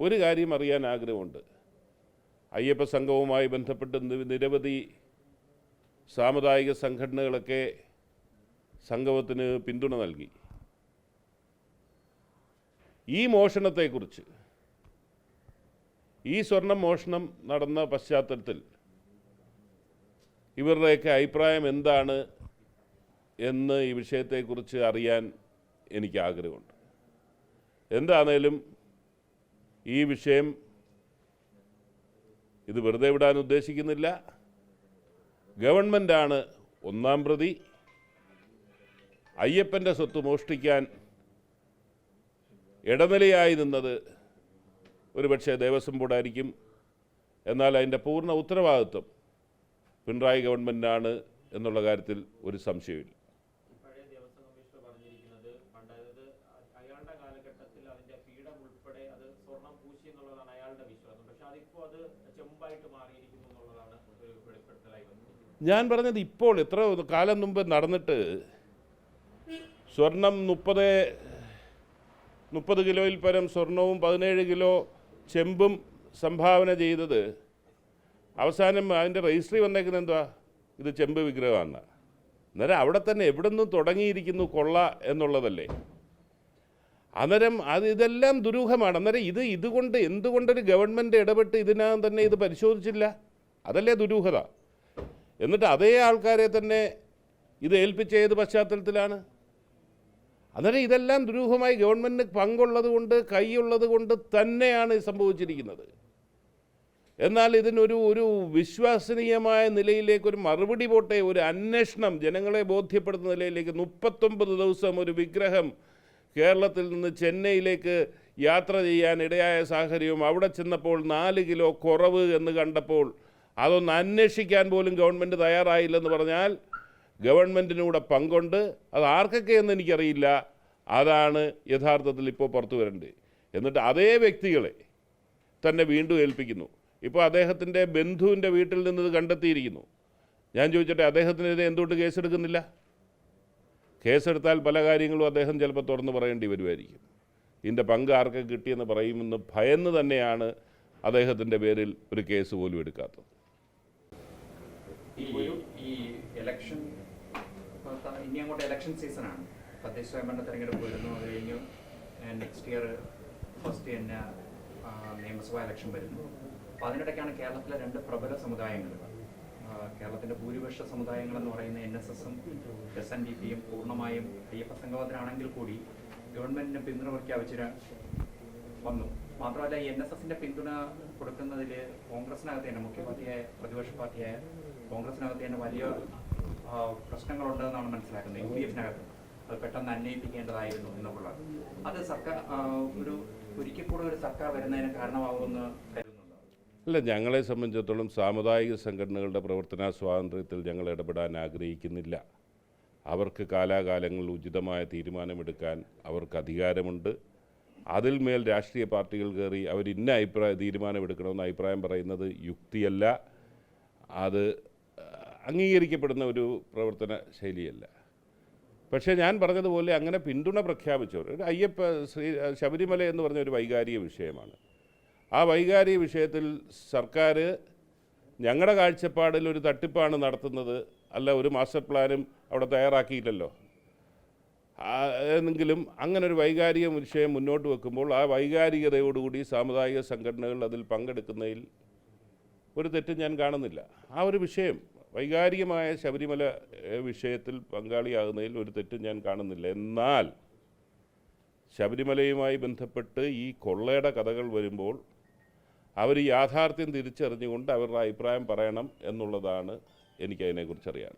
ഒരു കാര്യം അറിയാൻ ആഗ്രഹമുണ്ട്. അയ്യപ്പ സംഘവുമായി ബന്ധപ്പെട്ട് നിരവധി സാമുദായിക സംഘടനകളൊക്കെ സംഗമത്തിന് പിന്തുണ നൽകി. ഈ മോഷണത്തെക്കുറിച്ച്, ഈ സ്വർണം മോഷണം നടന്ന പശ്ചാത്തലത്തിൽ ഇവരുടെയൊക്കെ അഭിപ്രായം എന്താണ് എന്ന് ഈ വിഷയത്തെക്കുറിച്ച് അറിയാൻ എനിക്ക് ആഗ്രഹമുണ്ട്. എന്താണേലും ഈ വിഷയം ഇത് വെറുതെ വിടാൻ ഉദ്ദേശിക്കുന്നില്ല. ഗവൺമെൻറ്റാണ് ഒന്നാം പ്രതി. അയ്യപ്പൻ്റെ സ്വത്ത് മോഷ്ടിക്കാൻ ഇടനിലയായി നിന്നത് ഒരുപക്ഷെ ദേവസ്വം ബോർഡായിരിക്കും. എന്നാൽ അതിൻ്റെ പൂർണ്ണ ഉത്തരവാദിത്വം പിണറായി ഗവൺമെൻറ്റാണ് എന്നുള്ള കാര്യത്തിൽ ഒരു സംശയമില്ല. ഞാൻ പറഞ്ഞത് ഇപ്പോൾ എത്ര കാലം മുമ്പ് നടന്നിട്ട് സ്വർണം 30 കിലോയിൽ പരം സ്വർണവും 17 കിലോ ചെമ്പും സംഭാവന ചെയ്തത് അവസാനം അതിൻ്റെ രജിസ്ട്രി വന്നേക്കുന്നത് എന്തുവാ? ഇത് ചെമ്പ് വിഗ്രഹമാണ്. അന്നേരം അവിടെ തന്നെ എവിടെ നിന്നും തുടങ്ങിയിരിക്കുന്നു കൊള്ള എന്നുള്ളതല്ലേ. അന്നേരം ഇതെല്ലാം ദുരൂഹമാണ്. അന്നേരം ഇതുകൊണ്ട് എന്തുകൊണ്ടൊരു ഗവൺമെൻറ് ഇടപെട്ട് ഇതിനകം തന്നെ ഇത് പരിശോധിച്ചില്ല? അതല്ലേ ദുരൂഹത. എന്നിട്ട് അതേ ആൾക്കാരെ തന്നെ ഇത് ഏൽപ്പിച്ച ഏത് പശ്ചാത്തലത്തിലാണ്? അന്നേരം ഇതെല്ലാം ദുരൂഹമായി ഗവൺമെൻറ്റിന് പങ്കുള്ളത് കൊണ്ട്, കൈയുള്ളത് കൊണ്ട് തന്നെയാണ് സംഭവിച്ചിരിക്കുന്നത്. എന്നാൽ ഇതിനൊരു വിശ്വസനീയമായ നിലയിലേക്ക് ഒരു മറുപടി പോട്ടെ, ഒരു അന്വേഷണം ജനങ്ങളെ ബോധ്യപ്പെടുത്തുന്ന നിലയിലേക്ക് 39 ദിവസം ഒരു വിഗ്രഹം കേരളത്തിൽ നിന്ന് ചെന്നൈയിലേക്ക് യാത്ര ചെയ്യാൻ ഇടയായ സാഹചര്യവും അവിടെ ചെന്നപ്പോൾ 4 കിലോ കുറവ് എന്ന് കണ്ടപ്പോൾ അതൊന്ന് അന്വേഷിക്കാൻ പോലും ഗവൺമെൻറ് തയ്യാറായില്ലെന്ന് പറഞ്ഞാൽ ഗവൺമെൻറ്റിനൂടെ പങ്കുണ്ട്. അത് ആർക്കൊക്കെ എന്ന് എനിക്കറിയില്ല. അതാണ് യഥാർത്ഥത്തിൽ ഇപ്പോൾ പുറത്തു വരേണ്ടത്. എന്നിട്ട് അതേ വ്യക്തികളെ തന്നെ വീണ്ടും ഏൽപ്പിക്കുന്നു. ഇപ്പോൾ അദ്ദേഹത്തിൻ്റെ ബന്ധുവിൻ്റെ വീട്ടിൽ നിന്ന് കണ്ടെത്തിയിരിക്കുന്നു. ഞാൻ ചോദിച്ചോട്ടെ, അദ്ദേഹത്തിനെതിരെ എന്തുകൊണ്ട് കേസെടുക്കുന്നില്ല? കേസെടുത്താൽ പല കാര്യങ്ങളും അദ്ദേഹം ചിലപ്പോൾ തുറന്ന് പറയേണ്ടി വരുമായിരിക്കും. ഇതിൻ്റെ പങ്ക് ആർക്കൊക്കെ കിട്ടിയെന്ന് പറയുമെന്ന് ഭയന്ന് തന്നെയാണ് അദ്ദേഹത്തിൻ്റെ പേരിൽ ഒരു കേസ് പോലും എടുക്കാത്തത്. ഈ ഇലക്ഷൻ ഇനി അങ്ങോട്ട് ഇലക്ഷൻ സീസണാണ്. തദ്ദേശ സ്വയംഭരണ തെരഞ്ഞെടുപ്പ് വരുന്നു. അത് കഴിഞ്ഞു നെക്സ്റ്റ് ഇയർ ഫസ്റ്റ് തന്നെ നിയമസഭാ ഇലക്ഷൻ വരുന്നു. അപ്പോൾ അതിനിടയ്ക്കാണ് കേരളത്തിലെ 2 പ്രബല സമുദായങ്ങൾ, കേരളത്തിൻ്റെ ഭൂരിപക്ഷ സമുദായങ്ങളെന്ന് പറയുന്ന NSSഉം SNDPയും പൂർണ്ണമായും അയ്യപ്പ സംഗമത്തിനാണെങ്കിൽ കൂടി ഗവൺമെൻറ്റിന് പിന്തുണ പ്രഖ്യാപിച്ച് വന്നു. മാത്രമല്ല ഈ NSSൻ്റെ പിന്തുണ കൊടുക്കുന്നതിൽ കോൺഗ്രസിനകത്ത് തന്നെ, മുഖ്യ പാർട്ടിയായ പ്രതിപക്ഷ പാർട്ടിയായ കോൺഗ്രസിനകത്ത് തന്നെ വലിയ പ്രശ്നങ്ങളുണ്ടെന്നാണ് മനസ്സിലാക്കുന്നത്. UDFനകത്ത് അത് പെട്ടെന്ന് അന്വയിപ്പിക്കേണ്ടതായിരുന്നു എന്നുള്ളത്. അത് സർക്കാർ ഒരിക്കൽ കൂടെ ഒരു സർക്കാർ വരുന്നതിന് കാരണമാകുമെന്ന് കരുതുന്നുണ്ടോ? അല്ല, ഞങ്ങളെ സംബന്ധിച്ചിടത്തോളം സാമുദായിക സംഘടനകളുടെ പ്രവർത്തന സ്വാതന്ത്ര്യത്തിൽ ഞങ്ങൾ ഇടപെടാൻ ആഗ്രഹിക്കുന്നില്ല. അവർക്ക് കാലാകാലങ്ങളിൽ ഉചിതമായ തീരുമാനമെടുക്കാൻ അവർക്ക് അധികാരമുണ്ട്. അതിൽ മേൽ രാഷ്ട്രീയ പാർട്ടികൾ കയറി അവർ ഇന്ന തീരുമാനമെടുക്കണമെന്ന് അഭിപ്രായം പറയുന്നത് യുക്തിയല്ല. അത് അംഗീകരിക്കപ്പെടുന്ന ഒരു പ്രവർത്തന ശൈലിയല്ല. പക്ഷേ ഞാൻ പറഞ്ഞതുപോലെ അങ്ങനെ പിന്തുണ പ്രഖ്യാപിച്ചവർ, ശബരിമല എന്ന് പറഞ്ഞ ഒരു വൈകാരിക വിഷയമാണ്. ആ വൈകാരിക വിഷയത്തിൽ സർക്കാർ ഞങ്ങളുടെ കാഴ്ചപ്പാടിൽ ഒരു തട്ടിപ്പാണ് നടത്തുന്നത്, അല്ല ഒരു മാസ്റ്റർ പ്ലാനും അവിടെ തയ്യാറാക്കിയില്ലല്ലോ. എന്നെങ്കിലും അങ്ങനെ ഒരു വൈകാരിക വിഷയം മുന്നോട്ട് വെക്കുമ്പോൾ ആ വൈകാരികതയോടുകൂടി സാമുദായിക സംഘടനകൾ അതിൽ പങ്കെടുക്കുന്നതിൽ ഒരു തെറ്റും ഞാൻ കാണുന്നില്ല. ആ ഒരു വിഷയം, വൈകാരികമായ ശബരിമല വിഷയത്തിൽ പങ്കാളിയാകുന്നതിൽ ഒരു തെറ്റും ഞാൻ കാണുന്നില്ല. എന്നാൽ ശബരിമലയുമായി ബന്ധപ്പെട്ട് ഈ കൊള്ളയുടെ കഥകൾ വരുമ്പോൾ അവർ യാഥാർത്ഥ്യം തിരിച്ചറിഞ്ഞുകൊണ്ട് അവരുടെ അഭിപ്രായം പറയണം എന്നുള്ളതാണ് എനിക്കതിനെക്കുറിച്ച് അറിയാൻ.